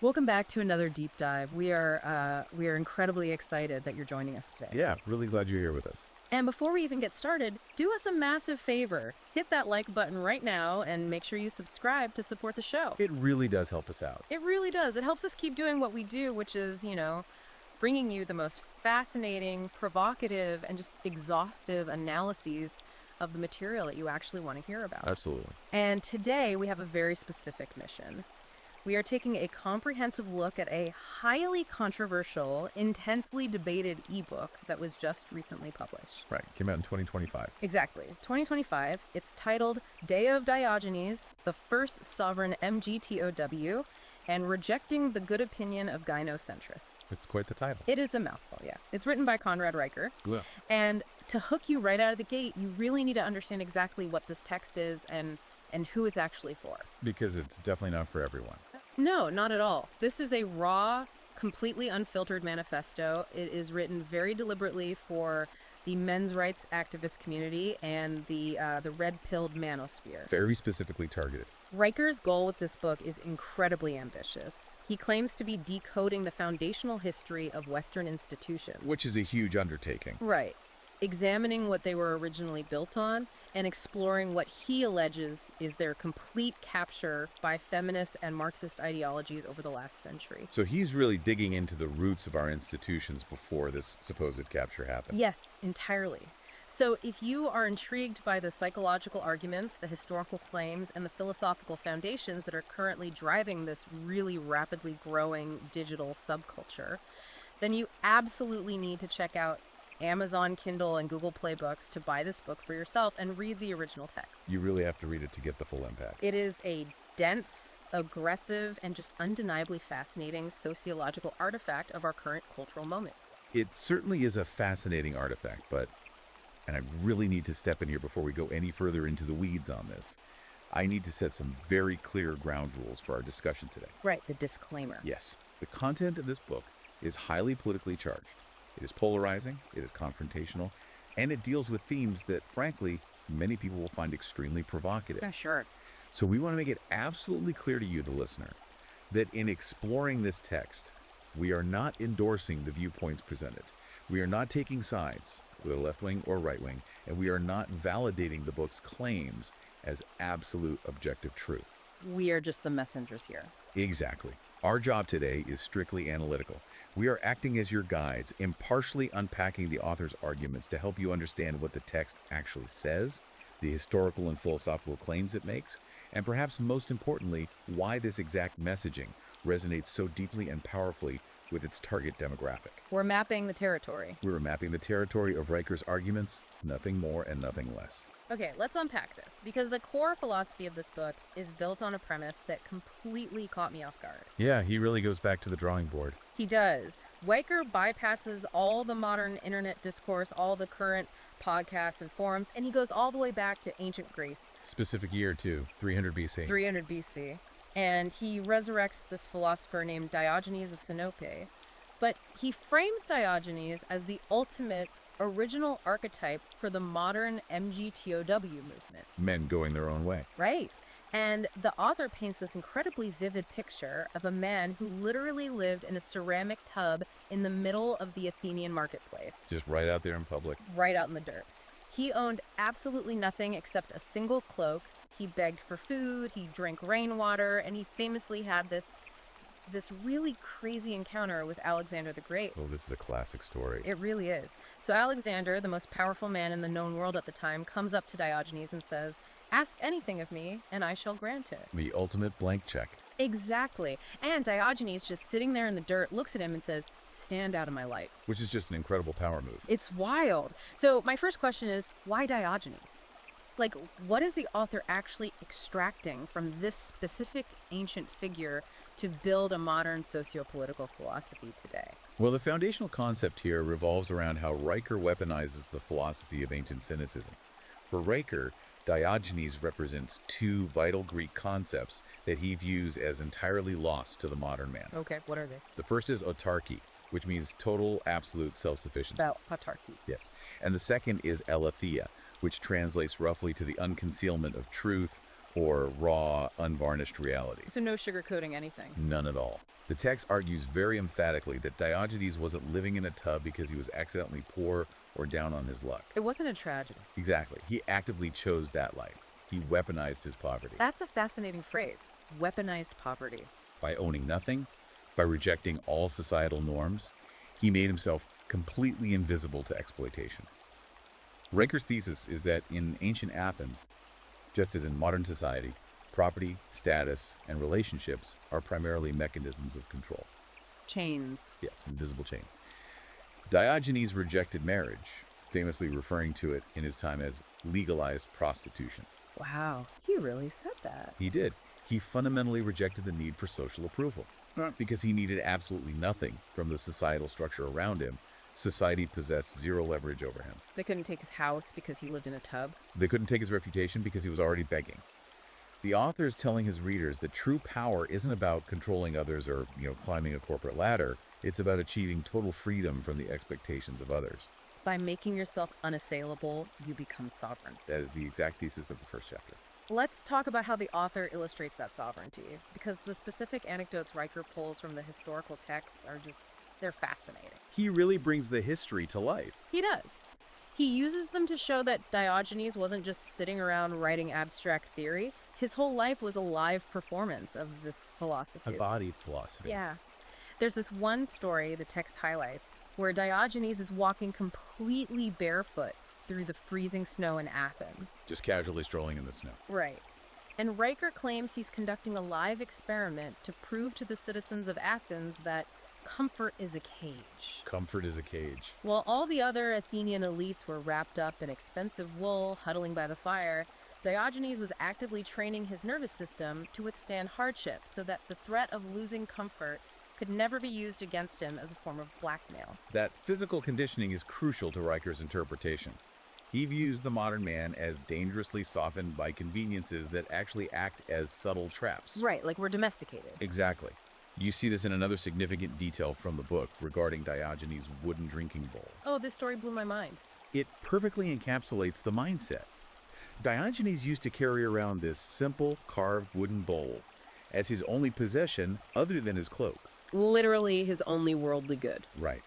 Welcome back to another deep dive. We are incredibly excited that you're joining us today. Yeah, really glad you're here with us. And before we even get started, do us a massive favor. Hit that like button right now and make sure you subscribe to support the show. It really does help us out. It really does. It helps us keep doing what we do, which is, bringing you the most fascinating, provocative, and just exhaustive analyses of the material that you actually want to hear about. Absolutely. And today we have a very specific mission. We are taking a comprehensive look at a highly controversial, intensely debated ebook that was just recently published. Right, came out in 2025. Exactly. 2025. It's titled Dao of Diogenes, the First Sovereign MGTOW, and Rejecting the Good Opinion of Gynocentrists. It's quite the title. It is a mouthful, yeah. It's written by Conrad Riker. Yeah. And to hook you right out of the gate, you really need to understand exactly what this text is and who it's actually for. Because it's definitely not for everyone. No, not at all. This is a raw, completely unfiltered manifesto. It is written very deliberately for the men's rights activist community and the red-pilled manosphere. Very specifically targeted. Riker's goal with this book is incredibly ambitious. He claims to be decoding the foundational history of Western institutions. Which is a huge undertaking. Right. Examining what they were originally built on and exploring what he alleges is their complete capture by feminist and Marxist ideologies over the last century. So he's really digging into the roots of our institutions before this supposed capture happened. Yes, entirely. So if you are intrigued by the psychological arguments, the historical claims, and the philosophical foundations that are currently driving this really rapidly growing digital subculture, then you absolutely need to check out Amazon Kindle and Google Play Books to buy this book for yourself and read the original text. You really have to read it to get the full impact. It is a dense, aggressive, and just undeniably fascinating sociological artifact of our current cultural moment. It certainly is a fascinating artifact, but, and I really need to step in here before we go any further into the weeds on this, I need to set some very clear ground rules for our discussion today. Right, the disclaimer. Yes, the content of this book is highly politically charged. It is polarizing, it is confrontational, and it deals with themes that, frankly, many people will find extremely provocative. Yeah, sure. So we want to make it absolutely clear to you, the listener, that in exploring this text, we are not endorsing the viewpoints presented. We are not taking sides, whether left wing or right wing, and we are not validating the book's claims as absolute objective truth. We are just the messengers here. Exactly. Our job today is strictly analytical. We are acting as your guides, impartially unpacking the author's arguments to help you understand what the text actually says, the historical and philosophical claims it makes, and perhaps most importantly, why this exact messaging resonates so deeply and powerfully with its target demographic. We're mapping the territory. We're mapping the territory of Riker's arguments, nothing more and nothing less. Okay, let's unpack this, because the core philosophy of this book is built on a premise that completely caught me off guard. Yeah, he really goes back to the drawing board. He does. Riker bypasses all the modern internet discourse, all the current podcasts and forums, and he goes all the way back to ancient Greece. Specific year, too, 300 BC. 300 BC. And he resurrects this philosopher named Diogenes of Sinope. But he frames Diogenes as the ultimate original archetype for the modern MGTOW movement. Men going their own way. Right. And the author paints this incredibly vivid picture of a man who literally lived in a ceramic tub in the middle of the Athenian marketplace. Just right out there in public. Right out in the dirt. He owned absolutely nothing except a single cloak. He begged for food, he drank rainwater, and he famously had this really crazy encounter with Alexander the Great. Oh, this is a classic story. It really is. So Alexander, the most powerful man in the known world at the time, comes up to Diogenes and says, "Ask anything of me, and I shall grant it." The ultimate blank check. Exactly. And Diogenes, just sitting there in the dirt, looks at him and says, "Stand out of my light." Which is just an incredible power move. It's wild. So my first question is, why Diogenes? Like, what is the author actually extracting from this specific ancient figure to build a modern socio-political philosophy today? Well, the foundational concept here revolves around how Riker weaponizes the philosophy of ancient cynicism. For Riker, Diogenes represents two vital Greek concepts that he views as entirely lost to the modern man. Okay, what are they? The first is autarky, which means total, absolute self-sufficiency. About autarky. Yes. And the second is aletheia, which translates roughly to the unconcealment of truth or raw, unvarnished reality. So no sugarcoating anything. None at all. The text argues very emphatically that Diogenes wasn't living in a tub because he was accidentally poor or down on his luck. It wasn't a tragedy. Exactly. He actively chose that life. He weaponized his poverty. That's a fascinating phrase. Weaponized poverty. By owning nothing, by rejecting all societal norms, he made himself completely invisible to exploitation. Riker's thesis is that in ancient Athens, just as in modern society, property, status, and relationships are primarily mechanisms of control. Chains. Yes, invisible chains. Diogenes rejected marriage, famously referring to it in his time as legalized prostitution. Wow, he really said that. He did. He fundamentally rejected the need for social approval. Because he needed absolutely nothing from the societal structure around him. Society possessed zero leverage over him. They couldn't take his house because he lived in a tub. They couldn't take his reputation because he was already begging. The author is telling his readers that true power isn't about controlling others or, climbing a corporate ladder. It's about achieving total freedom from the expectations of others. By making yourself unassailable, you become sovereign. That is the exact thesis of the first chapter. Let's talk about how the author illustrates that sovereignty, because the specific anecdotes Riker pulls from the historical texts are they're fascinating. He really brings the history to life. He does. He uses them to show that Diogenes wasn't just sitting around writing abstract theory. His whole life was a live performance of this philosophy. Embodied philosophy. Yeah. There's this one story the text highlights where Diogenes is walking completely barefoot through the freezing snow in Athens. Just casually strolling in the snow. Right. And Riker claims he's conducting a live experiment to prove to the citizens of Athens that comfort is a cage. Comfort is a cage. While all the other Athenian elites were wrapped up in expensive wool, huddling by the fire, Diogenes was actively training his nervous system to withstand hardship so that the threat of losing comfort could never be used against him as a form of blackmail. That physical conditioning is crucial to Riker's interpretation. He views the modern man as dangerously softened by conveniences that actually act as subtle traps. Right, like we're domesticated. Exactly. You see this in another significant detail from the book regarding Diogenes' wooden drinking bowl. Oh, this story blew my mind. It perfectly encapsulates the mindset. Diogenes used to carry around this simple carved wooden bowl as his only possession other than his cloak. Literally his only worldly good. Right.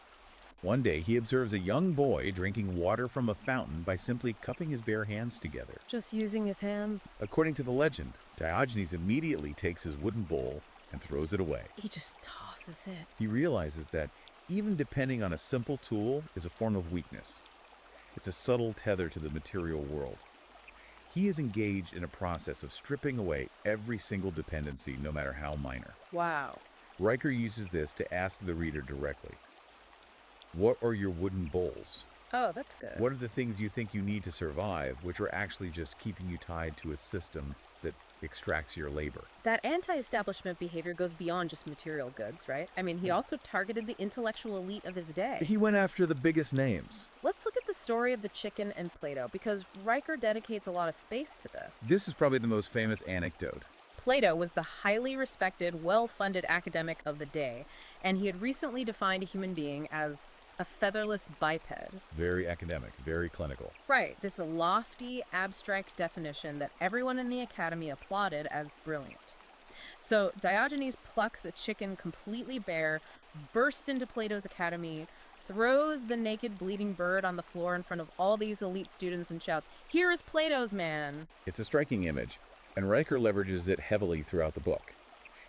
One day, he observes a young boy drinking water from a fountain by simply cupping his bare hands together. Just using his hands. According to the legend, Diogenes immediately takes his wooden bowl and throws it away. He just tosses it. He realizes that even depending on a simple tool is a form of weakness. It's a subtle tether to the material world. He is engaged in a process of stripping away every single dependency, no matter how minor. Wow. Riker uses this to ask the reader directly, what are your wooden bowls? Oh, that's good. What are the things you think you need to survive, which are actually just keeping you tied to a system that extracts your labor? That anti-establishment behavior goes beyond just material goods, right? I mean, he also targeted the intellectual elite of his day. He went after the biggest names. Let's look at the story of the chicken and Plato, because Riker dedicates a lot of space to this. This is probably the most famous anecdote. Plato was the highly respected, well-funded academic of the day, and he had recently defined a human being as a featherless biped. Very academic, very clinical. Right, this lofty, abstract definition that everyone in the academy applauded as brilliant. So Diogenes plucks a chicken completely bare, bursts into Plato's academy, throws the naked, bleeding bird on the floor in front of all these elite students and shouts, "Here is Plato's man!" It's a striking image, and Riker leverages it heavily throughout the book.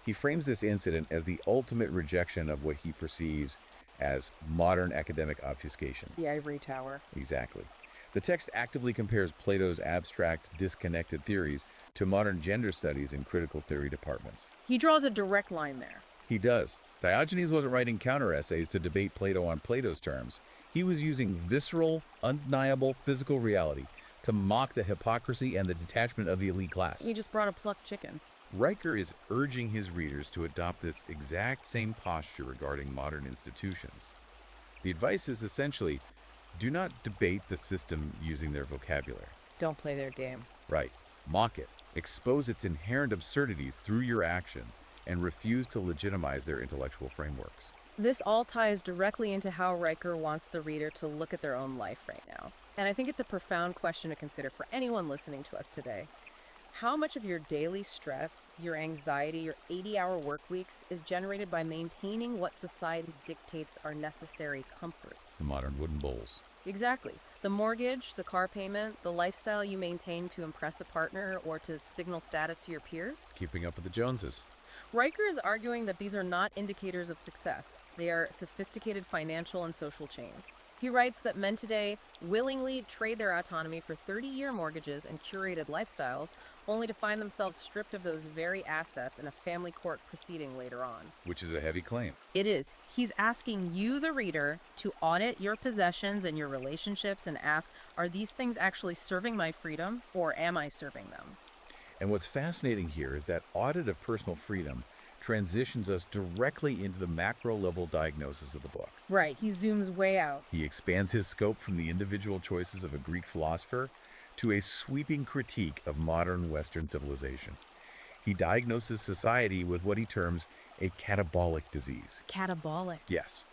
He frames this incident as the ultimate rejection of what he perceives as modern academic obfuscation. The ivory tower. Exactly. The text actively compares Plato's abstract, disconnected theories to modern gender studies and critical theory departments. He draws a direct line there. He does. Diogenes wasn't writing counter-essays to debate Plato on Plato's terms. He was using visceral, undeniable physical reality to mock the hypocrisy and the detachment of the elite class. He just brought a plucked chicken. Riker is urging his readers to adopt this exact same posture regarding modern institutions. The advice is essentially, do not debate the system using their vocabulary. Don't play their game. Right. Mock it. Expose its inherent absurdities through your actions, and refuse to legitimize their intellectual frameworks. This all ties directly into how Riker wants the reader to look at their own life right now. And I think it's a profound question to consider for anyone listening to us today. How much of your daily stress, your anxiety, your 80-hour work weeks is generated by maintaining what society dictates are necessary comforts? The modern wooden bowls. Exactly. The mortgage, the car payment, the lifestyle you maintain to impress a partner or to signal status to your peers? Keeping up with the Joneses. Riker is arguing that these are not indicators of success. They are sophisticated financial and social chains. He writes that men today willingly trade their autonomy for 30-year mortgages and curated lifestyles, only to find themselves stripped of those very assets in a family court proceeding later on. Which is a heavy claim. It is. He's asking you, the reader, to audit your possessions and your relationships and ask, are these things actually serving my freedom, or am I serving them? And what's fascinating here is that audit of personal freedom transitions us directly into the macro-level diagnosis of the book. Right, he zooms way out. He expands his scope from the individual choices of a Greek philosopher to a sweeping critique of modern Western civilization. He diagnoses society with what he terms a catabolic disease. Catabolic. Yes,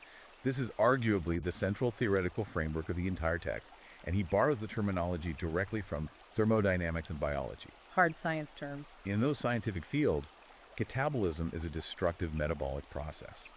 this is arguably the central theoretical framework of the entire text, and he borrows the terminology directly from thermodynamics and biology. Hard science terms. In those scientific fields, catabolism is a destructive metabolic process.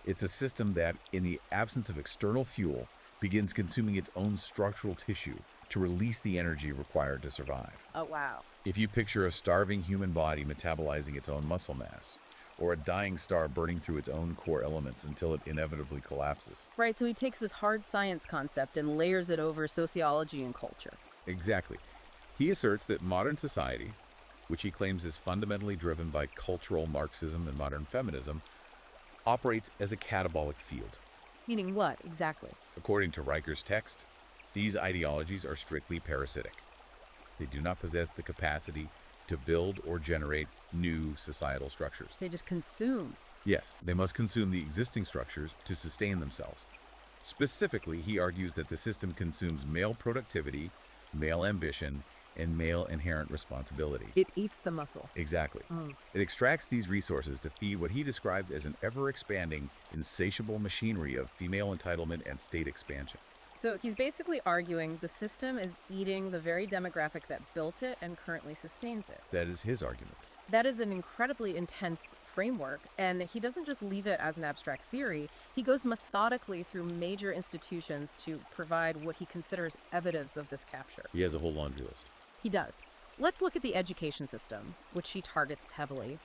It's a system that, in the absence of external fuel, begins consuming its own structural tissue to release the energy required to survive. Oh, wow. If you picture a starving human body metabolizing its own muscle mass, or a dying star burning through its own core elements until it inevitably collapses. Right, so he takes this hard science concept and layers it over sociology and culture. Exactly. He asserts that modern society, which he claims is fundamentally driven by cultural Marxism and modern feminism, operates as a catabolic field. Meaning what, exactly? According to Riker's text, these ideologies are strictly parasitic. They do not possess the capacity to build or generate new societal structures. They just consume. Yes, they must consume the existing structures to sustain themselves. Specifically, he argues that the system consumes male productivity, male ambition, and male inherent responsibility. It eats the muscle. Exactly. It extracts these resources to feed what he describes as an ever-expanding, insatiable machinery of female entitlement and state expansion. So he's basically arguing the system is eating the very demographic that built it and currently sustains it. That is his argument. That is an incredibly intense framework, and he doesn't just leave it as an abstract theory. He goes methodically through major institutions to provide what he considers evidence of this capture. He has a whole laundry list. He does. Let's look at the education system, which he targets heavily.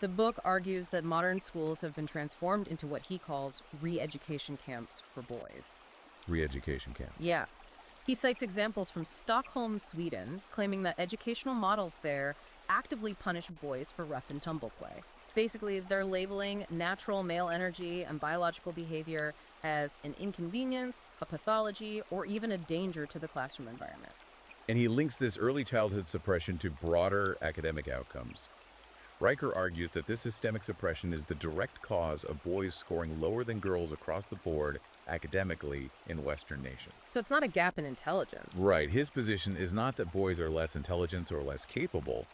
The book argues that modern schools have been transformed into what he calls re-education camps for boys. Re-education camp. Yeah. He cites examples from Stockholm, Sweden, claiming that educational models there actively punish boys for rough and tumble play. Basically, they're labeling natural male energy and biological behavior as an inconvenience, a pathology, or even a danger to the classroom environment. And he links this early childhood suppression to broader academic outcomes. Riker argues that this systemic suppression is the direct cause of boys scoring lower than girls across the board academically in Western nations. So it's not a gap in intelligence. Right. His position is not that boys are less intelligent or less capable,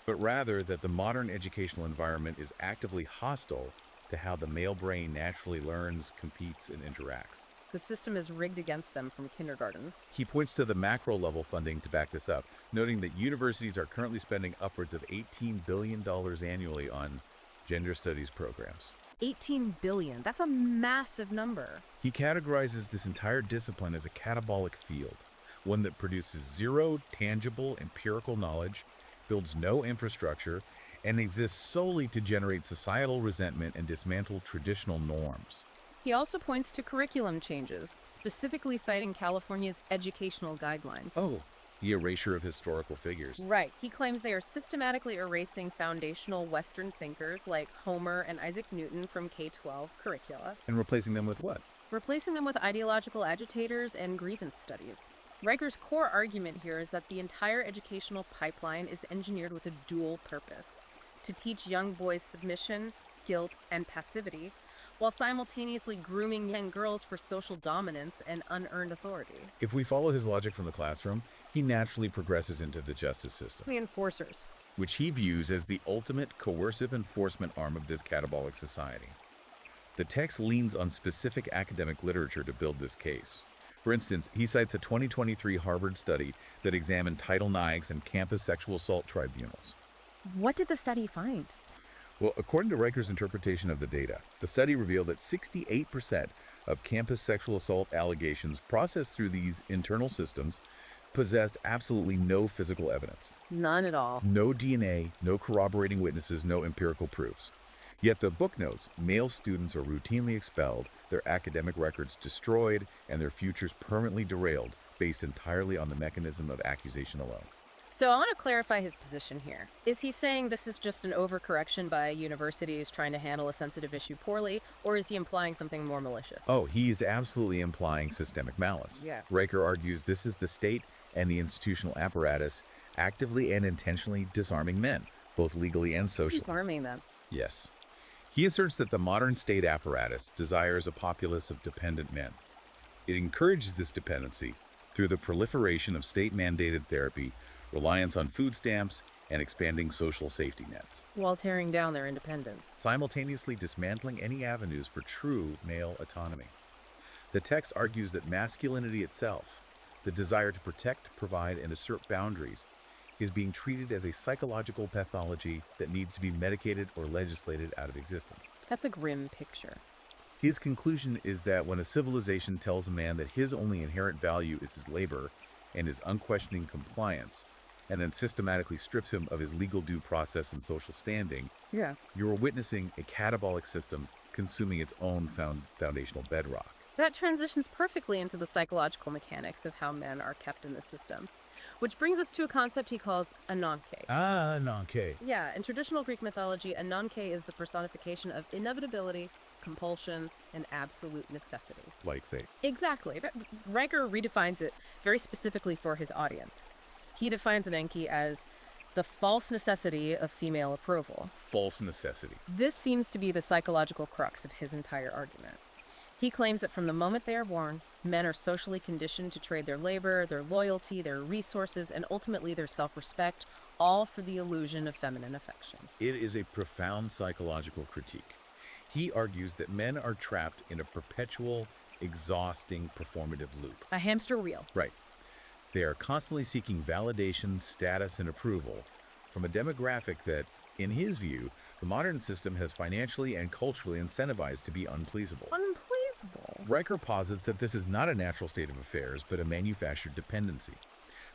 but rather that the modern educational environment is actively hostile to how the male brain naturally learns, competes, and interacts. The system is rigged against them from kindergarten. He points to the macro-level funding to back this up, noting that universities are currently spending upwards of $18 billion annually on gender studies programs. 18 billion. That's a massive number. He categorizes this entire discipline as a catabolic field, one that produces zero tangible empirical knowledge, builds no infrastructure, and exists solely to generate societal resentment and dismantle traditional norms. He also points to curriculum changes, specifically citing California's educational guidelines. Oh, the erasure of historical figures. Right. He claims they are systematically erasing foundational Western thinkers like Homer and Isaac Newton from K-12 curricula. And replacing them with what? Replacing them with ideological agitators and grievance studies. Riker's core argument here is that the entire educational pipeline is engineered with a dual purpose: to teach young boys submission, guilt, and passivity, while simultaneously grooming young girls for social dominance and unearned authority. If we follow his logic from the classroom, he naturally progresses into the justice system, The enforcers. which he views as the ultimate coercive enforcement arm of this catabolic society. The text leans on specific academic literature to build this case. For instance, he cites a 2023 Harvard study that examined Title IX and campus sexual assault tribunals. What did the study find? Well, according to Riker's interpretation of the data, the study revealed that 68% of campus sexual assault allegations processed through these internal systems possessed absolutely no physical evidence. None at all. No DNA, no corroborating witnesses, no empirical proofs. Yet the book notes male students are routinely expelled, their academic records destroyed, and their futures permanently derailed based entirely on the mechanism of accusation alone. So I want to clarify his position here. Is he saying this is just an overcorrection by universities trying to handle a sensitive issue poorly, or is he implying something more malicious? Oh, he is absolutely implying systemic malice. Yeah. Riker argues this is the state and the institutional apparatus actively and intentionally disarming men, both legally and socially. Disarming them. Yes. He asserts that the modern state apparatus desires a populace of dependent men. It encourages this dependency through the proliferation of state-mandated therapy, reliance on food stamps, and expanding social safety nets, While tearing down their independence. simultaneously dismantling any avenues for true male autonomy. The text argues that masculinity itself, the desire to protect, provide, and assert boundaries, is being treated as a psychological pathology that needs to be medicated or legislated out of existence. That's a grim picture. His conclusion is that when a civilization tells a man that his only inherent value is his labor and his unquestioning compliance, and then systematically strips him of his legal due process and social standing, Yeah. you are witnessing a catabolic system consuming its own foundational bedrock. That transitions perfectly into the psychological mechanics of how men are kept in the system. Which brings us to a concept he calls ananke. Ananke. Yeah, in traditional Greek mythology, ananke is the personification of inevitability, compulsion, and absolute necessity. Like fate. Exactly. But Riker redefines it very specifically for his audience. He defines ananke as the false necessity of female approval. False necessity. This seems to be the psychological crux of his entire argument. He claims that from the moment they are born, men are socially conditioned to trade their labor, their loyalty, their resources, and ultimately their self-respect, all for the illusion of feminine affection. It is a profound psychological critique. He argues that men are trapped in a perpetual, exhausting performative loop. A hamster wheel. Right. They are constantly seeking validation, status, and approval from a demographic that, in his view, the modern system has financially and culturally incentivized to be unpleasable. Unpleasable. Riker posits that this is not a natural state of affairs, but a manufactured dependency.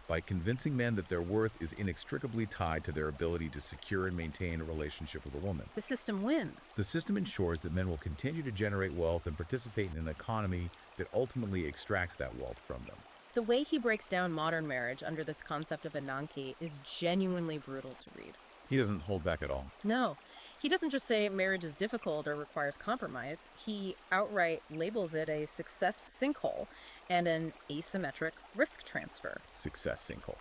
By convincing men that their worth is inextricably tied to their ability to secure and maintain a relationship with a woman, The system wins. the system ensures that men will continue to generate wealth and participate in an economy that ultimately extracts that wealth from them. The way he breaks down modern marriage under this concept of ananke is genuinely brutal to read. He doesn't hold back at all. No, he doesn't just say marriage is difficult or requires compromise. He outright labels it a success sinkhole and an asymmetric risk transfer. Success sinkhole.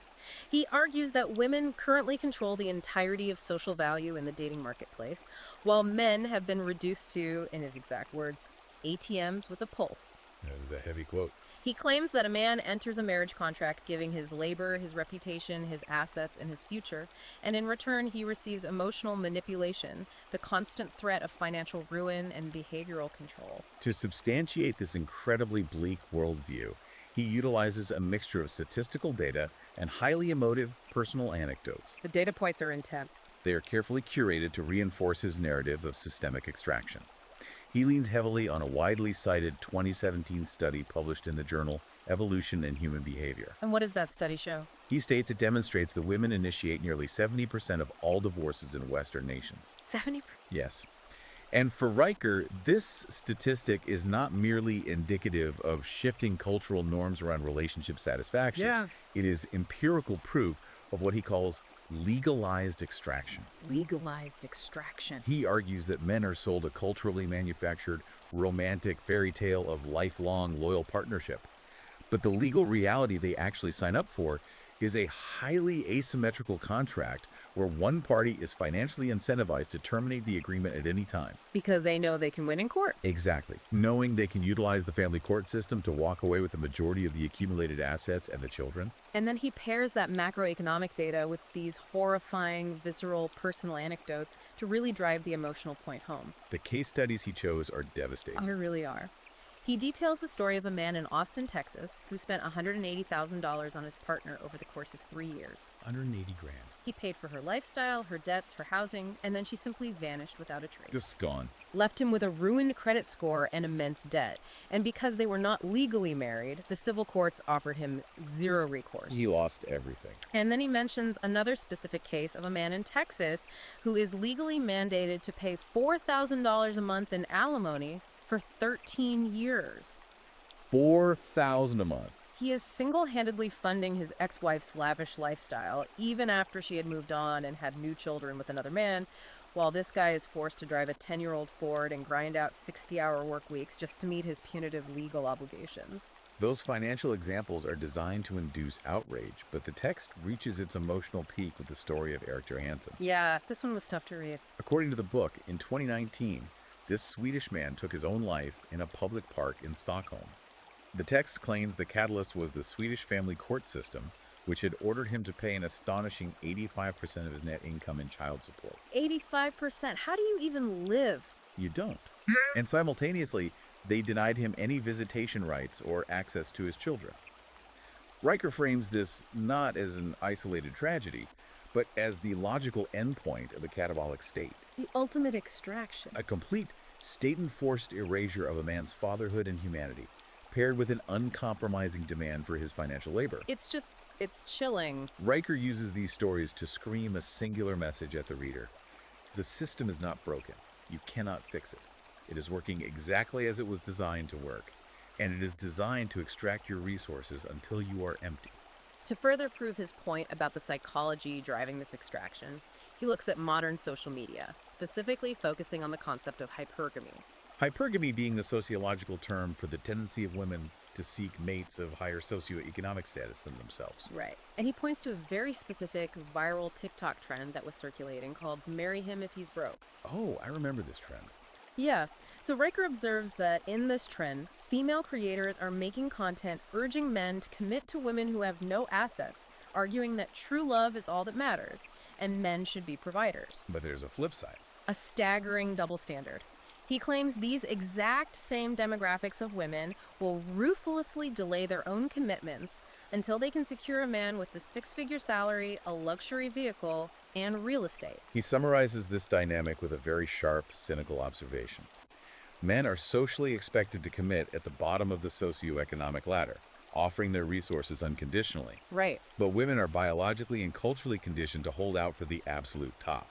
He argues that women currently control the entirety of social value in the dating marketplace, while men have been reduced to, in his exact words, ATMs with a pulse. That is a heavy quote. He claims that a man enters a marriage contract giving his labor, his reputation, his assets, and his future, and in return he receives emotional manipulation, the constant threat of financial ruin and behavioral control. To substantiate this incredibly bleak worldview, he utilizes a mixture of statistical data and highly emotive personal anecdotes. The data points are intense. They are carefully curated to reinforce his narrative of systemic extraction. He leans heavily on a widely cited 2017 study published in the journal Evolution and Human Behavior. And what does that study show? He states it demonstrates that women initiate nearly 70% of all divorces in Western nations. 70%? Yes. And for Riker, this statistic is not merely indicative of shifting cultural norms around relationship satisfaction. Yeah. It is empirical proof of what he calls legalized extraction. Legalized extraction. He argues that men are sold a culturally manufactured, romantic fairy tale of lifelong loyal partnership. But the legal reality they actually sign up for is a highly asymmetrical contract where one party is financially incentivized to terminate the agreement at any time. Because they know they can win in court. Exactly. Knowing they can utilize the family court system to walk away with the majority of the accumulated assets and the children. And then he pairs that macroeconomic data with these horrifying, visceral, personal anecdotes to really drive the emotional point home. The case studies he chose are devastating. They really are. He details the story of a man in Austin, Texas, who spent $180,000 on his partner over the course of 3 years. 180 grand. He paid for her lifestyle, her debts, her housing, and then she simply vanished without a trace. Just gone. Left him with a ruined credit score and immense debt. And because they were not legally married, the civil courts offered him zero recourse. He lost everything. And then he mentions another specific case of a man in Texas who is legally mandated to pay $4,000 a month in alimony for 13 years. $4,000 a month. He is single-handedly funding his ex-wife's lavish lifestyle, even after she had moved on and had new children with another man, while this guy is forced to drive a 10-year-old Ford and grind out 60-hour work weeks just to meet his punitive legal obligations. Those financial examples are designed to induce outrage, but the text reaches its emotional peak with the story of Erik Johansson. Yeah, this one was tough to read. According to the book, in 2019, this Swedish man took his own life in a public park in Stockholm. The text claims the catalyst was the Swedish family court system, which had ordered him to pay an astonishing 85% of his net income in child support. 85%? How do you even live? You don't. And simultaneously, they denied him any visitation rights or access to his children. Riker frames this not as an isolated tragedy, but as the logical endpoint of the catabolic state. The ultimate extraction. A complete state-enforced erasure of a man's fatherhood and humanity, paired with an uncompromising demand for his financial labor. It's chilling. Riker uses these stories to scream a singular message at the reader. The system is not broken. You cannot fix it. It is working exactly as it was designed to work, and it is designed to extract your resources until you are empty. To further prove his point about the psychology driving this extraction, he looks at modern social media, specifically focusing on the concept of hypergamy. Hypergamy being the sociological term for the tendency of women to seek mates of higher socioeconomic status than themselves. Right. And he points to a very specific viral TikTok trend that was circulating called "Marry Him If He's Broke." Oh, I remember this trend. Yeah. So Riker observes that in this trend, female creators are making content urging men to commit to women who have no assets, arguing that true love is all that matters, and men should be providers. But there's a flip side. A staggering double standard. He claims these exact same demographics of women will ruthlessly delay their own commitments until they can secure a man with a six-figure salary, a luxury vehicle, and real estate. He summarizes this dynamic with a very sharp, cynical observation. Men are socially expected to commit at the bottom of the socioeconomic ladder, offering their resources unconditionally. Right. But women are biologically and culturally conditioned to hold out for the absolute top.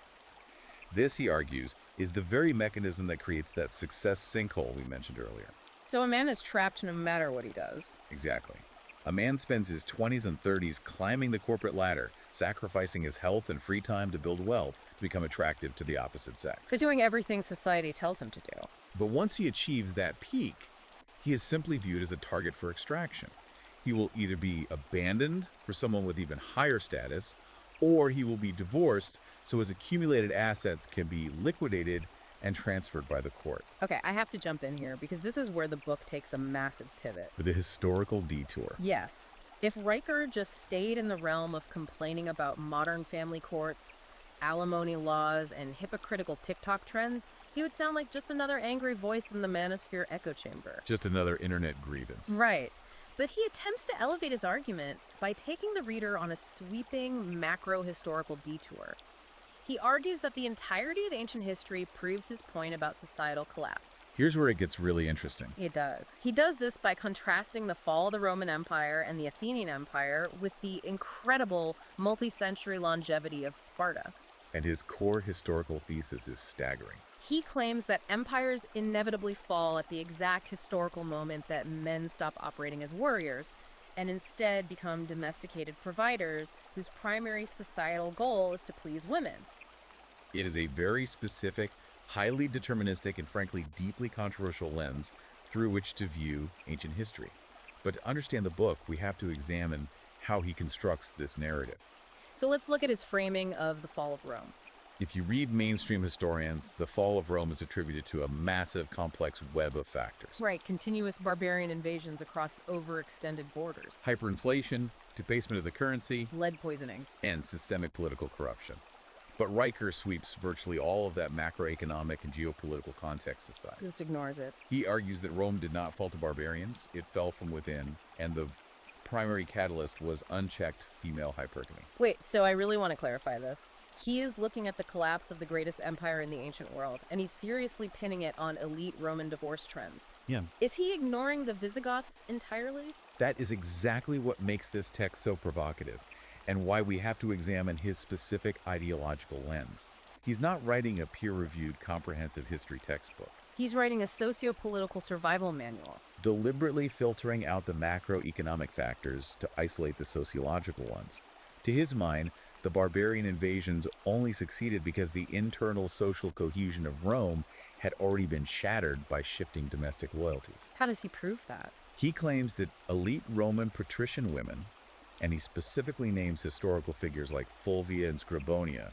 This, he argues, is the very mechanism that creates that success sinkhole we mentioned earlier. So a man is trapped no matter what he does. Exactly. A man spends his 20s and 30s climbing the corporate ladder, sacrificing his health and free time to build wealth to become attractive to the opposite sex. So doing everything society tells him to do. But once he achieves that peak, he is simply viewed as a target for extraction. He will either be abandoned for someone with even higher status, or he will be divorced so his accumulated assets can be liquidated and transferred by the court. Okay, I have to jump in here because this is where the book takes a massive pivot. With a historical detour. Yes. If Riker just stayed in the realm of complaining about modern family courts, alimony laws, and hypocritical TikTok trends, he would sound like just another angry voice in the manosphere echo chamber. Just another internet grievance. Right. But he attempts to elevate his argument by taking the reader on a sweeping macro-historical detour. He argues that the entirety of ancient history proves his point about societal collapse. Here's where it gets really interesting. It does. He does this by contrasting the fall of the Roman Empire and the Athenian Empire with the incredible multi-century longevity of Sparta. And his core historical thesis is staggering. He claims that empires inevitably fall at the exact historical moment that men stop operating as warriors and instead become domesticated providers whose primary societal goal is to please women. It is a very specific, highly deterministic, and frankly deeply controversial lens through which to view ancient history. But to understand the book, we have to examine how he constructs this narrative. So let's look at his framing of the fall of Rome. If you read mainstream historians, the fall of Rome is attributed to a massive, complex web of factors. Right, continuous barbarian invasions across overextended borders. Hyperinflation, debasement of the currency, Lead poisoning. and systemic political corruption. But Riker sweeps virtually all of that macroeconomic and geopolitical context aside. Just ignores it. He argues that Rome did not fall to barbarians, it fell from within, and the primary catalyst was unchecked female hypergamy. Wait, so I really want to clarify this. He is looking at the collapse of the greatest empire in the ancient world, and he's seriously pinning it on elite Roman divorce trends. Yeah. Is he ignoring the Visigoths entirely? That is exactly what makes this text so provocative, and why we have to examine his specific ideological lens. He's not writing a peer-reviewed comprehensive history textbook, He's writing a socio-political survival manual. deliberately filtering out the macroeconomic factors to isolate the sociological ones. To his mind, the barbarian invasions only succeeded because the internal social cohesion of Rome had already been shattered by shifting domestic loyalties. How does he prove that? He claims that elite Roman patrician women, and he specifically names historical figures like Fulvia and Scribonia,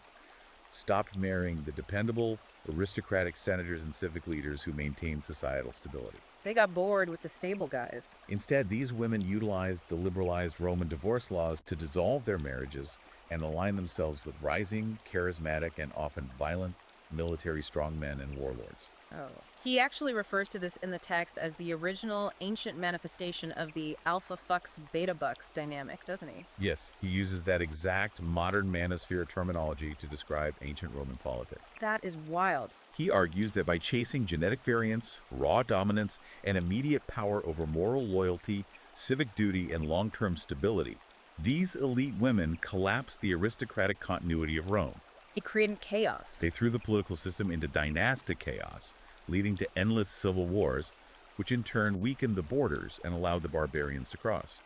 stopped marrying the dependable, aristocratic senators and civic leaders who maintained societal stability. They got bored with the stable guys. Instead, these women utilized the liberalized Roman divorce laws to dissolve their marriages and align themselves with rising, charismatic, and often violent military strongmen and warlords. Oh. He actually refers to this in the text as the original ancient manifestation of the alpha fucks beta bucks dynamic, doesn't he? Yes, he uses that exact modern manosphere terminology to describe ancient Roman politics. That is wild. He argues that by chasing genetic variance, raw dominance, and immediate power over moral loyalty, civic duty, and long-term stability, these elite women collapsed the aristocratic continuity of Rome. It created chaos. They threw the political system into dynastic chaos, leading to endless civil wars, which in turn weakened the borders and allowed the barbarians to cross.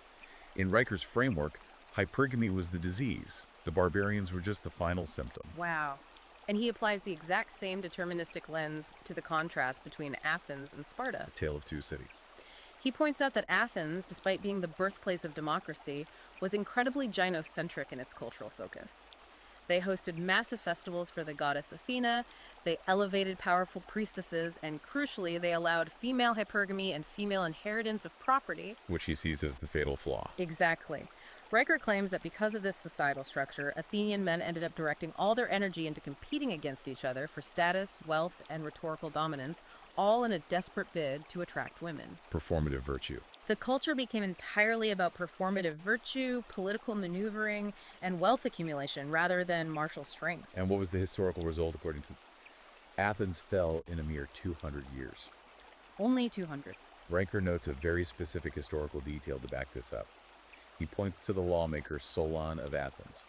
In Riker's framework, hypergamy was the disease. The barbarians were just the final symptom. Wow. And he applies the exact same deterministic lens to the contrast between Athens and Sparta. A tale of two cities. He points out that Athens, despite being the birthplace of democracy, was incredibly gynocentric in its cultural focus. They hosted massive festivals for the goddess Athena, they elevated powerful priestesses, and crucially, they allowed female hypergamy and female inheritance of property. Which he sees as the fatal flaw. Exactly. Riker claims that because of this societal structure, Athenian men ended up directing all their energy into competing against each other for status, wealth, and rhetorical dominance, all in a desperate bid to attract women. Performative virtue. The culture became entirely about performative virtue, political maneuvering, and wealth accumulation rather than martial strength. And what was the historical result according to Athens fell in a mere 200 years. Only 200. Riker notes a very specific historical detail to back this up. He points to the lawmaker Solon of Athens.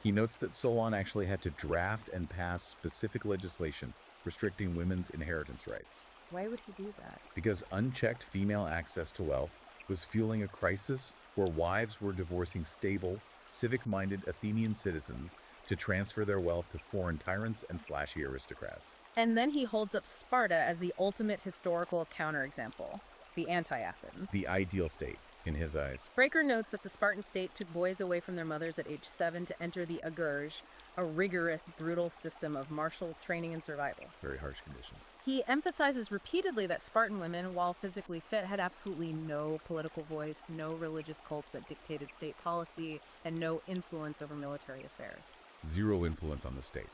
He notes that Solon actually had to draft and pass specific legislation restricting women's inheritance rights. Why would he do that? Because unchecked female access to wealth was fueling a crisis where wives were divorcing stable, civic-minded Athenian citizens to transfer their wealth to foreign tyrants and flashy aristocrats. And then he holds up Sparta as the ultimate historical counterexample, the anti-Athens. The ideal state, in his eyes. Riker notes that the Spartan state took boys away from their mothers at age 7 to enter the agurge, a rigorous, brutal system of martial training and survival. Very harsh conditions. He emphasizes repeatedly that Spartan women, while physically fit, had absolutely no political voice, no religious cults that dictated state policy, and no influence over military affairs. Zero influence on the state.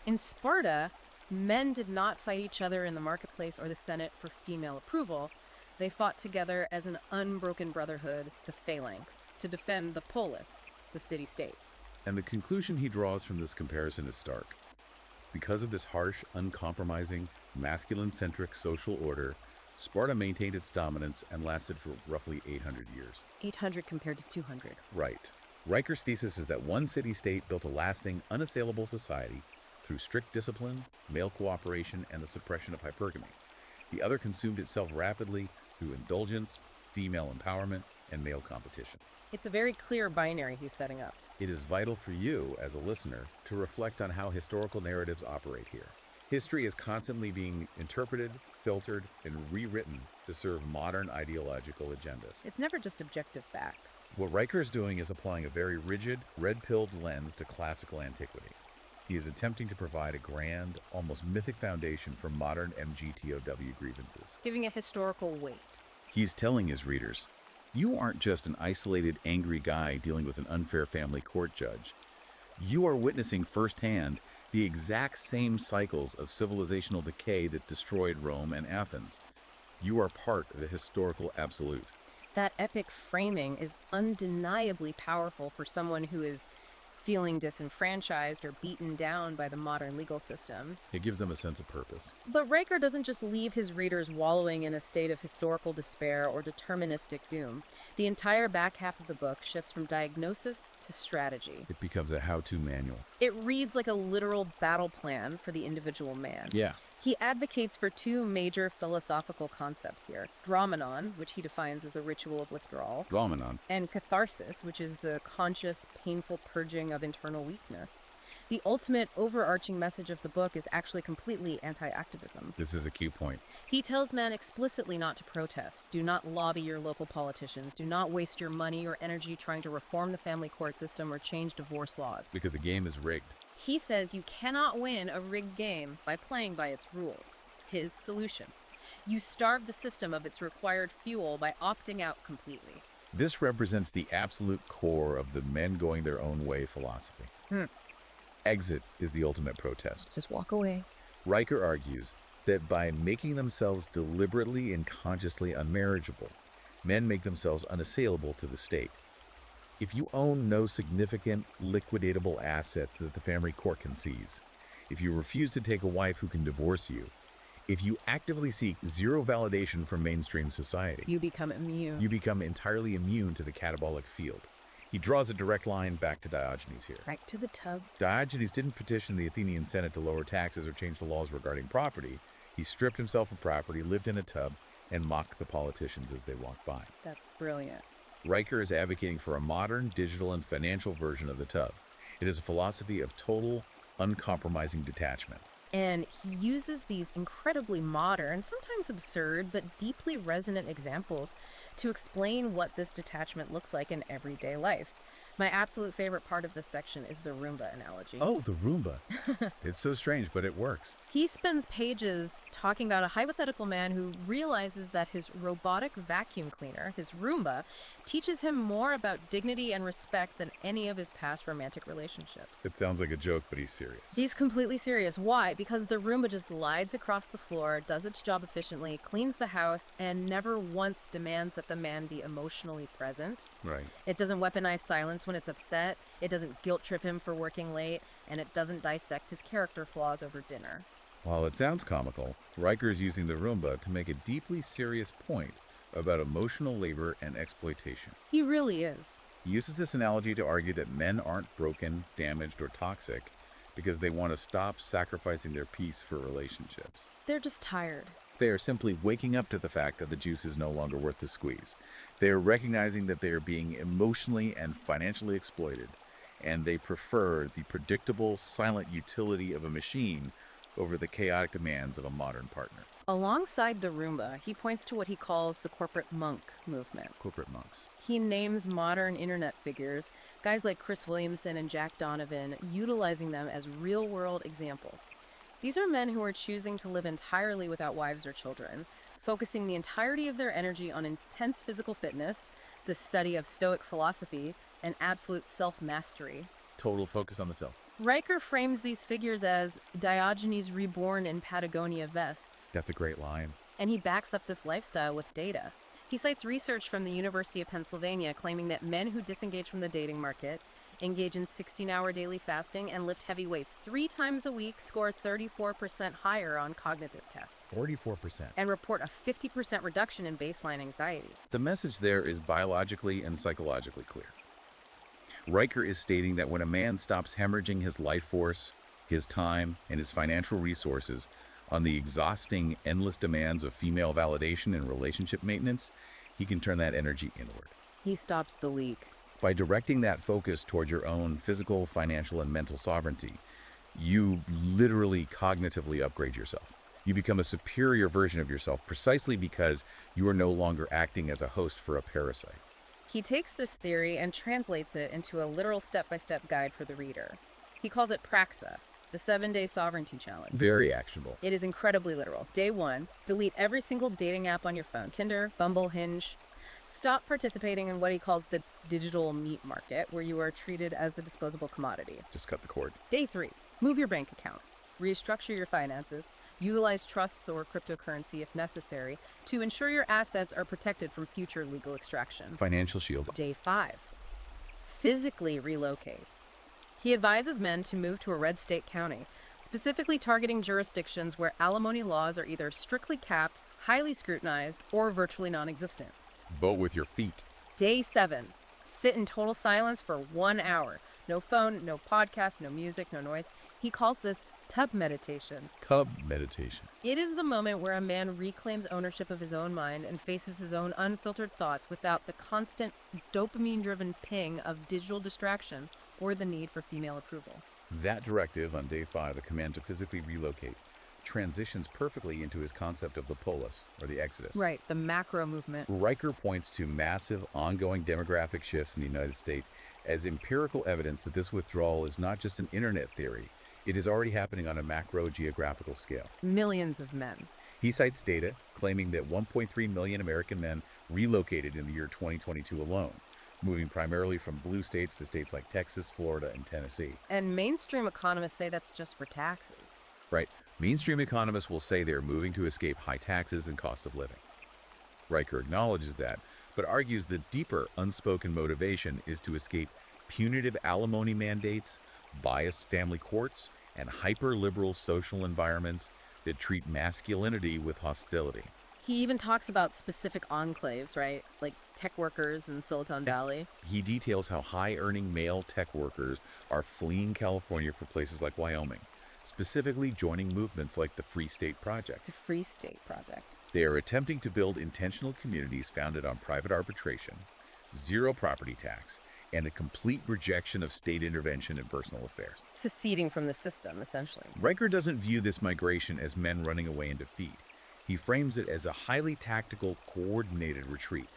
In Sparta, men did not fight each other in the marketplace or the Senate for female approval. They fought together as an unbroken brotherhood, the phalanx, to defend the polis, the city-state. And the conclusion he draws from this comparison is stark. Because of this harsh, uncompromising, masculine-centric social order, Sparta maintained its dominance and lasted for roughly 800 years. 800 compared to 200. Right. Riker's thesis is that one city-state built a lasting, unassailable society through strict discipline, male cooperation, and the suppression of hypergamy. The other consumed itself rapidly through indulgence, female empowerment, and male competition. It's a very clear binary he's setting up. It is vital for you, as a listener, to reflect on how historical narratives operate here. History is constantly being interpreted, filtered, and rewritten to serve modern ideological agendas. It's never just objective facts. What Riker is doing is applying a very rigid, red-pilled lens to classical antiquity. He is attempting to provide a grand, almost mythic foundation for modern MGTOW grievances. Giving a historical weight. He's telling his readers, you aren't just an isolated, angry guy dealing with an unfair family court judge. You are witnessing firsthand the exact same cycles of civilizational decay that destroyed Rome and Athens. You are part of a historical absolute. That epic framing is undeniably powerful for someone who is feeling disenfranchised or beaten down by the modern legal system. It gives them a sense of purpose. But Riker doesn't just leave his readers wallowing in a state of historical despair or deterministic doom. The entire back half of the book shifts from diagnosis to strategy. It becomes a how-to manual. It reads like a literal battle plan for the individual man. Yeah. He advocates for two major philosophical concepts here: dramanon, which he defines as the ritual of withdrawal, Dramanon. and catharsis, which is the conscious, painful purging of internal weakness. The ultimate overarching message of the book is actually completely anti-activism. This is a key point. He tells men explicitly not to protest. Do not lobby your local politicians. Do not waste your money or energy trying to reform the family court system or change divorce laws. Because the game is rigged. He says you cannot win a rigged game by playing by its rules. His solution: you starve the system of its required fuel by opting out completely. This represents the absolute core of the men going their own way philosophy. Exit is the ultimate protest. Just walk away. Riker argues that by making themselves deliberately and consciously unmarriageable, men make themselves unassailable to the state. If you own no significant liquidatable assets that the family court can seize, if you refuse to take a wife who can divorce you, if you actively seek zero validation from mainstream society, You become immune. you become entirely immune to the catabolic field. He draws a direct line back to Diogenes here. Right to the tub. Diogenes didn't petition the Athenian Senate to lower taxes or change the laws regarding property. He stripped himself of property, lived in a tub, and mocked the politicians as they walked by. That's brilliant. Riker is advocating for a modern, digital, and financial version of the tub. It is a philosophy of total, uncompromising detachment. And he uses these incredibly modern, sometimes absurd, but deeply resonant examples to explain what this detachment looks like in everyday life. My absolute favorite part of this section is the Roomba analogy. Oh, the Roomba. It's so strange, but it works. He spends pages talking about a hypothetical man who realizes that his robotic vacuum cleaner, his Roomba, teaches him more about dignity and respect than any of his past romantic relationships. It sounds like a joke, but he's serious. He's completely serious. Why? Because the Roomba just glides across the floor, does its job efficiently, cleans the house, and never once demands that the man be emotionally present. Right. It doesn't weaponize silence when it's upset, it doesn't guilt trip him for working late, and it doesn't dissect his character flaws over dinner. While it sounds comical, Riker is using the Roomba to make a deeply serious point about emotional labor and exploitation. He really is. He uses this analogy to argue that men aren't broken, damaged, or toxic because they want to stop sacrificing their peace for relationships. They're just tired. They are simply waking up to the fact that the juice is no longer worth the squeeze. They are recognizing that they are being emotionally and financially exploited, and they prefer the predictable, silent utility of a machine over the chaotic demands of a modern partner. Alongside the Roomba, he points to what he calls the corporate monk movement. Corporate monks. He names modern internet figures, guys like Chris Williamson and Jack Donovan, utilizing them as real-world examples. These are men who are choosing to live entirely without wives or children, focusing the entirety of their energy on intense physical fitness, the study of Stoic philosophy, and absolute self-mastery. Total focus on the self. Riker frames these figures as Diogenes reborn in Patagonia vests, That's a great line. and he backs up this lifestyle with data. He cites research from the University of Pennsylvania claiming that men who disengage from the dating market, engage in 16-hour daily fasting, and lift heavy weights 3 times a week score 34% higher on cognitive tests 44%. and report a 50% reduction in baseline anxiety. The message there is biologically and psychologically clear. Riker is stating that when a man stops hemorrhaging his life force, his time, and his financial resources on the exhausting, endless demands of female validation and relationship maintenance, he can turn that energy inward. He stops the leak. By directing that focus toward your own physical, financial, and mental sovereignty, you literally cognitively upgrade yourself. You become a superior version of yourself precisely because you are no longer acting as a host for a parasite. He takes this theory and translates it into a literal step-by-step guide for the reader. He calls it Praxa, the 7-day sovereignty challenge. Very actionable. It is incredibly literal. Day 1, delete every single dating app on your phone. Tinder, Bumble, Hinge. Stop participating in what he calls the digital meat market, where you are treated as a disposable commodity. Just cut the cord. Day 3, move your bank accounts, restructure your finances, utilize trusts or cryptocurrency if necessary to ensure your assets are protected from future legal extraction. Financial shield. Day 5, physically relocate. He advises men to move to a red state county, specifically targeting jurisdictions where alimony laws are either strictly capped, highly scrutinized, or virtually non-existent. Vote with your feet. Day 7, sit in total silence for 1 hour. No phone, no podcast, no music, no noise. He calls this tub meditation. Cub meditation. It is the moment where a man reclaims ownership of his own mind and faces his own unfiltered thoughts without the constant dopamine-driven ping of digital distraction or the need for female approval. That directive on day 5, the command to physically relocate, transitions perfectly into his concept of the polis, or the exodus. Right, the macro movement. Riker points to massive, ongoing demographic shifts in the United States as empirical evidence that this withdrawal is not just an internet theory. It is already happening on a macro geographical scale. Millions of men. He cites data claiming that 1.3 million American men relocated in the year 2022 alone, moving primarily from blue states to states like Texas, Florida, and Tennessee. And mainstream economists say that's just for taxes. Right. Mainstream economists will say they're moving to escape high taxes and cost of living. Riker acknowledges that, but argues the deeper unspoken motivation is to escape punitive alimony mandates, biased family courts, and hyper-liberal social environments that treat masculinity with hostility. He even talks about specific enclaves, right? Like tech workers in Silicon Valley. He details how high-earning male tech workers are fleeing California for places like Wyoming, specifically joining movements like the Free State Project. The Free State Project. They are attempting to build intentional communities founded on private arbitration, zero property tax, and a complete rejection of state intervention in personal affairs. Seceding from the system, essentially. Riker doesn't view this migration as men running away in defeat. He frames it as a highly tactical, coordinated retreat.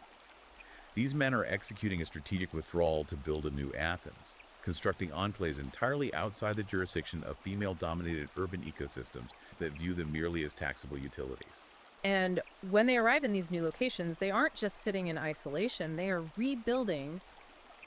These men are executing a strategic withdrawal to build a new Athens, constructing enclaves entirely outside the jurisdiction of female-dominated urban ecosystems that view them merely as taxable utilities. And when they arrive in these new locations, they aren't just sitting in isolation, they are rebuilding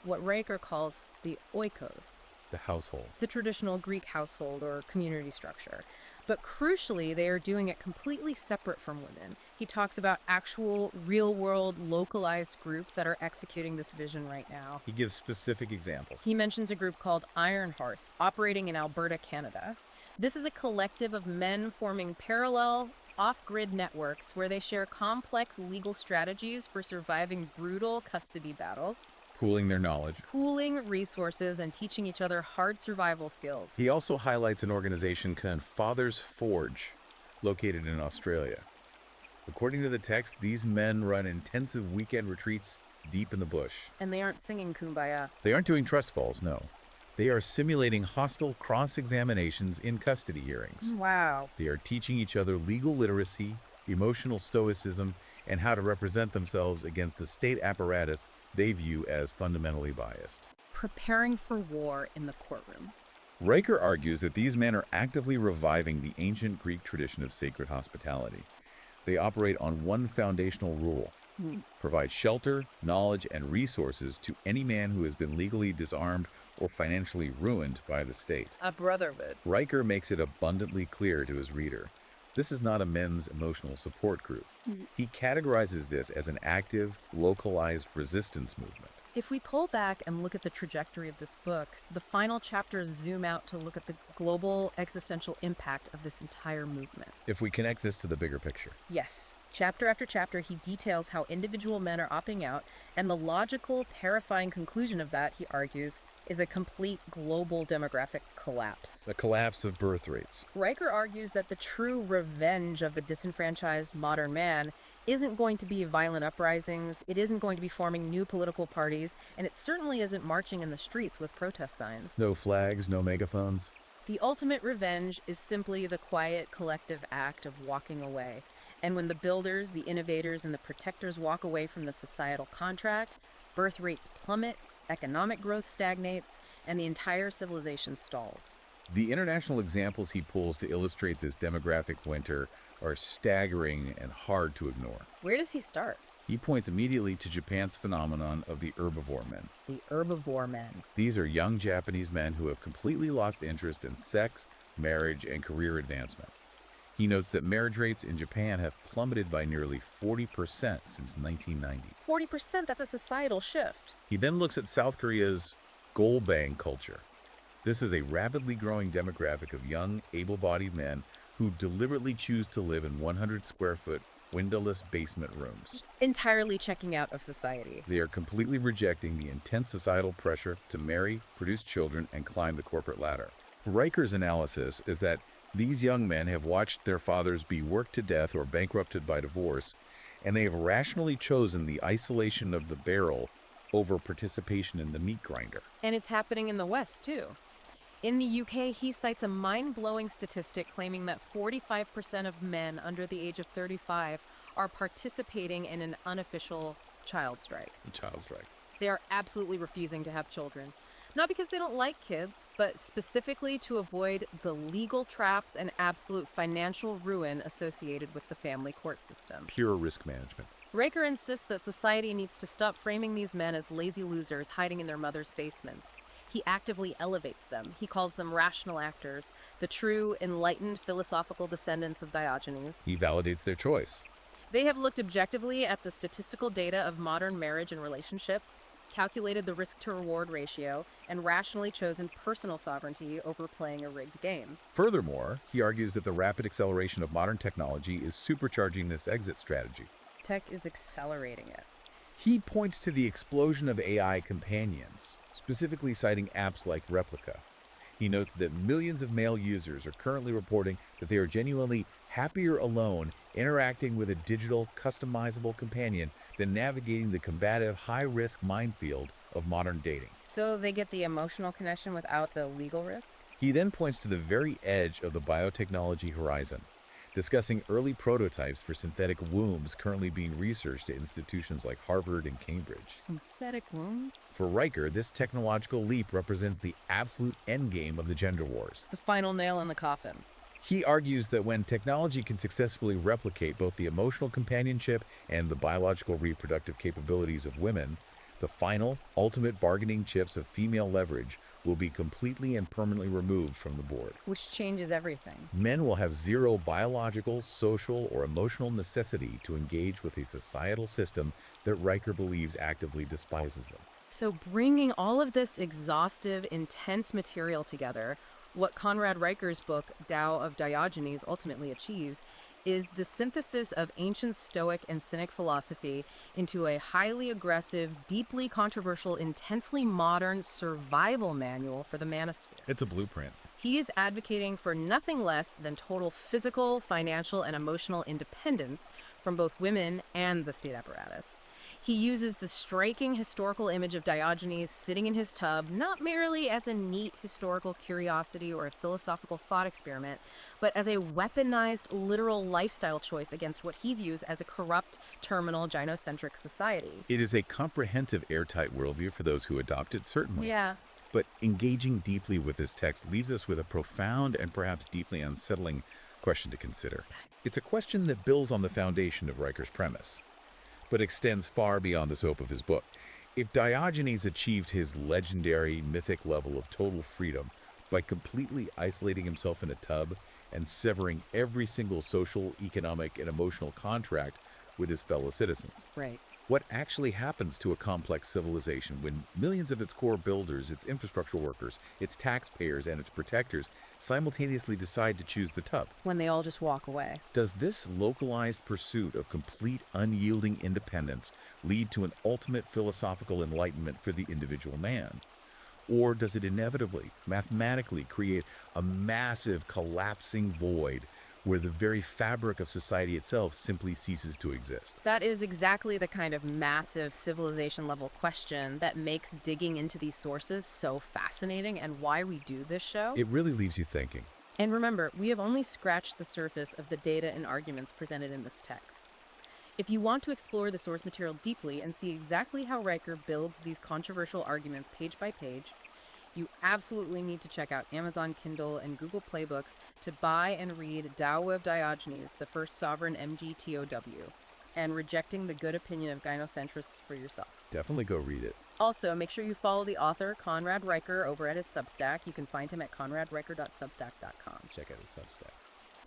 what Riker calls the oikos, The household. the traditional Greek household or community structure. But crucially, they are doing it completely separate from women. He talks about actual, real-world, localized groups that are executing this vision right now. He gives specific examples. He mentions a group called Iron Hearth, operating in Alberta, Canada. This is a collective of men forming parallel, off-grid networks where they share complex legal strategies for surviving brutal custody battles, Pooling their knowledge. pooling resources, and teaching each other hard survival skills. He also highlights an organization called Father's Forge, located in Australia. According to the text, these men run intensive weekend retreats deep in the bush. And they aren't singing Kumbaya. They aren't doing trust falls, no. They are simulating hostile cross-examinations in custody hearings. Wow. They are teaching each other legal literacy, emotional stoicism, and how to represent themselves against a state apparatus they view as fundamentally biased. Preparing for war in the courtroom. Riker argues that these men are actively reviving the ancient Greek tradition of sacred hospitality. They operate on one foundational rule: provide shelter, knowledge, and resources to any man who has been legally disarmed or financially ruined by the state. A brotherhood. Riker makes it abundantly clear to his reader, this is not a men's emotional support group. He categorizes this as an active, localized resistance movement. If we pull back and look at the trajectory of this book, the final chapters zoom out to look at the global existential impact of this entire movement. If we connect this to the bigger picture, Yes, chapter after chapter, he details how individual men are opting out, and the logical, terrifying conclusion of that, he argues, is a complete global demographic collapse. the collapse of birth rates. Riker argues that the true revenge of the disenfranchised modern man isn't going to be violent uprisings, it isn't going to be forming new political parties, and it certainly isn't marching in the streets with protest signs. No flags, no megaphones. The ultimate revenge is simply the quiet, collective act of walking away. And when the builders, the innovators, and the protectors walk away from the societal contract, birth rates plummet, economic growth stagnates, and the entire civilization stalls. The international examples he pulls to illustrate this demographic winter are staggering and hard to ignore. Where does he start? He points immediately to Japan's phenomenon of the herbivore men. The herbivore men. These are young Japanese men who have completely lost interest in sex, marriage, and career advancement. He notes that marriage rates in Japan have plummeted by nearly 40% since 1990. 40%, that's a societal shift. He then looks at South Korea's golbang culture. This is a rapidly growing demographic of young, able-bodied men who deliberately choose to live in 100-square-foot, windowless basement rooms. Entirely checking out of society. They are completely rejecting the intense societal pressure to marry, produce children, and climb the corporate ladder. Riker's analysis is that these young men have watched their fathers be worked to death or bankrupted by divorce, and they have rationally chosen the isolation of the barrel over participation in the meat grinder. And it's happening in the West, too. In the UK, he cites a mind-blowing statistic claiming that 45% of men under the age of 35 are participating in an unofficial child strike. Child strike. They are absolutely refusing to have children. Not because they don't like kids, but specifically to avoid the legal traps and absolute financial ruin associated with the family court system. Pure risk management. Riker insists that society needs to stop framing these men as lazy losers hiding in their mother's basements. He actively elevates them. He calls them rational actors, the true, enlightened philosophical descendants of Diogenes. He validates their choice. They have looked objectively at the statistical data of modern marriage and relationships, calculated the risk-to-reward ratio, and rationally chosen personal sovereignty over playing a rigged game. Furthermore, he argues that the rapid acceleration of modern technology is supercharging this exit strategy. Tech is accelerating it. He points to the explosion of AI companions, specifically citing apps like Replica. He notes that millions of male users are currently reporting that they are genuinely happier alone interacting with a digital, customizable companion than navigating the combative, high-risk minefield of modern dating. So they get the emotional connection without the legal risk? He then points to the very edge of the biotechnology horizon, discussing early prototypes for synthetic wombs currently being researched at institutions like Harvard and Cambridge. Synthetic wombs? For Riker, this technological leap represents the absolute endgame of the gender wars. The final nail in the coffin. He argues that when technology can successfully replicate both the emotional companionship and the biological reproductive capabilities of women, the final, ultimate bargaining chips of female leverage will be completely and permanently removed from the board. Which changes everything. Men will have zero biological, social, or emotional necessity to engage with a societal system that Riker believes actively despises them. So bringing all of this exhaustive, intense material together, what Conrad Riker's book, Dao of Diogenes, ultimately achieves is the synthesis of ancient Stoic and Cynic philosophy into a highly aggressive, deeply controversial, intensely modern survival manual for the manosphere. It's a blueprint. He is advocating for nothing less than total physical, financial, and emotional independence from both women and the state apparatus. He uses the striking historical image of Diogenes sitting in his tub not merely as a neat historical curiosity or a philosophical thought experiment, but as a weaponized literal lifestyle choice against what he views as a corrupt, terminal, gynocentric society. It is a comprehensive, airtight worldview for those who adopt it, certainly. Yeah. But engaging deeply with this text leaves us with a profound and perhaps deeply unsettling question to consider. It's a question that builds on the foundation of Riker's premise, but extends far beyond the scope of his book. If Diogenes achieved his legendary mythic level of total freedom by completely isolating himself in a tub and severing every single social, economic, and emotional contract with his fellow citizens, Right. what actually happens to a complex civilization when millions of its core builders, its infrastructure workers, its taxpayers, and its protectors simultaneously decide to choose the tub? When they all just walk away. Does this localized pursuit of complete, unyielding independence lead to an ultimate philosophical enlightenment for the individual man? Or does it inevitably, mathematically create a massive, collapsing void where the very fabric of society itself simply ceases to exist? That is exactly the kind of massive civilization-level question that makes digging into these sources so fascinating and why we do this show. It really leaves you thinking. And remember, we have only scratched the surface of the data and arguments presented in this text. If you want to explore the source material deeply and see exactly how Riker builds these controversial arguments page by page, you absolutely need to check out Amazon Kindle and Google Playbooks to buy and read Dao of Diogenes, the First Sovereign MGTOW. and rejecting the good opinion of gynocentrists for yourself. Definitely go read it. Also, make sure you follow the author, Conrad Riker, over at his Substack. You can find him at conradriker.substack.com. Check out his Substack.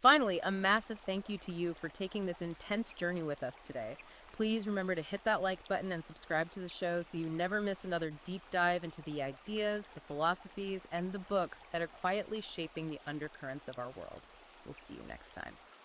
Finally, a massive thank you to you for taking this intense journey with us today. Please remember to hit that like button and subscribe to the show so you never miss another deep dive into the ideas, the philosophies, and the books that are quietly shaping the undercurrents of our world. We'll see you next time.